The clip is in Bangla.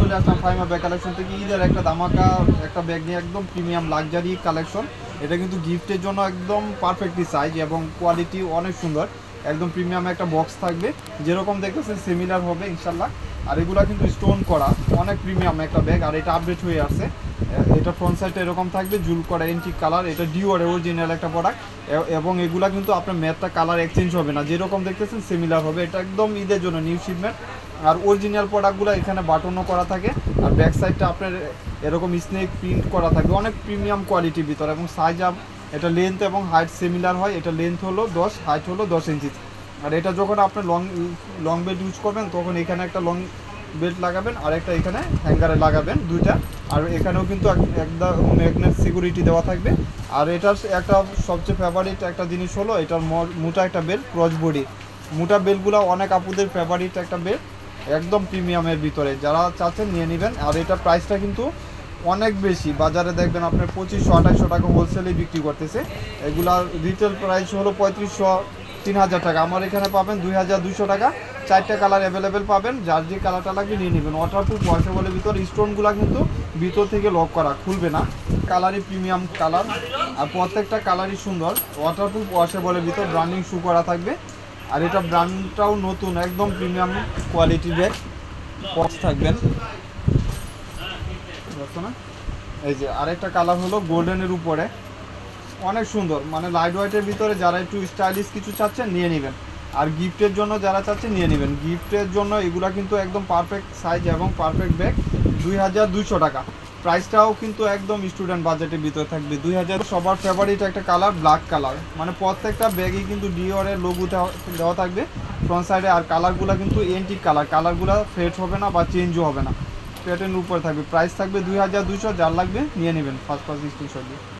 চলে আসলাম ফাইমা ব্যাগ কালেকশন থেকে ঈদের একটা ধামাকা একটা ব্যাগ নিয়ে, একদম প্রিমিয়াম লাক্সারি কালেকশন। এটা কিন্তু গিফটের জন্য একদম পারফেক্টলি সাইজ এবং কোয়ালিটি অনেক সুন্দর, একদম প্রিমিয়াম একটা বক্স থাকবে, যেরকম দেখতেছেন সিমিলার হবে ইনশাল্লাহ। আর এগুলো কিন্তু স্টোন করা, অনেক প্রিমিয়াম একটা ব্যাগ। আর এটা আপডেট হয়ে আসছে, এটা ফ্রন্ট সাইডটা এরকম থাকবে, জুল করা এন্টিক কালার, এটা ডিওর অরিজিনাল একটা প্রোডাক্ট। এবং এগুলা কিন্তু আপনার ম্যাটটা কালার এক্সচেঞ্জ হবে না, যেরকম দেখতেছেন সিমিলার হবে। এটা একদম ঈদের জন্য নিউ শিপমেন্ট। আর অরিজিনাল প্রোডাক্টগুলো এখানে বাটনও করা থাকে, আর ব্যাক সাইডটা আপনার এরকম স্নেক প্রিন্ট করা থাকবে, অনেক প্রিমিয়াম কোয়ালিটির ভিতরে। এবং সাইজ এটা লেন্থ এবং হাইট সিমিলার হয়, এটা লেন্থ হলো 10, হাইট হলো 10 ইঞ্চি। আর এটা যখন আপনি লং বেল্ট ইউজ করবেন তখন এখানে একটা লং বেল্ট লাগাবেন, আর একটা এখানে হ্যাঙ্গারে লাগাবেন দুইটা। আর এখানেও কিন্তু একটা ম্যাগনেট সিকিউরিটি দেওয়া থাকবে। আর এটার একটা সবচেয়ে ফেভারিট একটা জিনিস হলো এটার মোটা একটা বেল্ট, ক্রস বডি। মোটা বেল্টগুলো অনেক আপুদের ফেভারিট একটা বেল্ট, একদম প্রিমিয়ামের ভিতরে, যারা চাচ্ছেন নিয়ে নেবেন। আর এটার প্রাইসটা কিন্তু অনেক বেশি, বাজারে দেখবেন আপনার 2500-2800 টাকা হোলসেলে বিক্রি করতেছে। এগুলার রিটেল প্রাইস হলো 3500-3000 টাকা, আমার এখানে পাবেন 2200 টাকা। 4টা কালার অ্যাভেলেবেল পাবেন, যার যে কালারটা লাগবে নিয়ে নেবেন। ওয়াটারপ্রুফ ওয়াশেবলের ভিতর, স্টোনগুলো কিন্তু ভিতর থেকে লক করা, খুলবে না। কালারই প্রিমিয়াম কালার, আর প্রত্যেকটা কালারই সুন্দর। ওয়াটারপ্রুফ ওয়াশেবলের ভিতর ব্র্যান্ডিং শু করা থাকবে। আর এটা ব্র্যান্ডটাও নতুন, একদম প্রিমিয়াম কোয়ালিটির ব্যাগ বক্স থাকবেন না। এই যে আরেকটা কালার হলো গোল্ডেনের উপরে, অনেক সুন্দর, মানে লাইট ওয়েটের ভিতরে যারা একটু স্টাইলিশ কিছু চাচ্ছেন নিয়ে নেবেন। আর গিফটের জন্য যারা চাচ্ছেন নিয়ে নেবেন। গিফটের জন্য এগুলা কিন্তু একদম পারফেক্ট সাইজ এবং পারফেক্ট ব্যাগ, 2200 টাকা। প্রাইসটাও কিন্তু একদম স্টুডেন্ট বাজেটের ভিতরে থাকবে 2000। সবার ফেভারিট একটা কালার ব্ল্যাক কালার, মানে প্রত্যেকটা ব্যাগই কিন্তু ডিওরের লোগো দেওয়া থাকবে ফ্রন্ট সাইডে। আর কালারগুলো কিন্তু এন্টিক কালার, কালারগুলো ফেড হবে না বা চেঞ্জও হবে না, প্যাটার্নের উপরে থাকবে। প্রাইস থাকবে 2200, যার লাগবে নিয়ে নেবেন ফার্স্ট স্ক্রিনশট দিয়ে।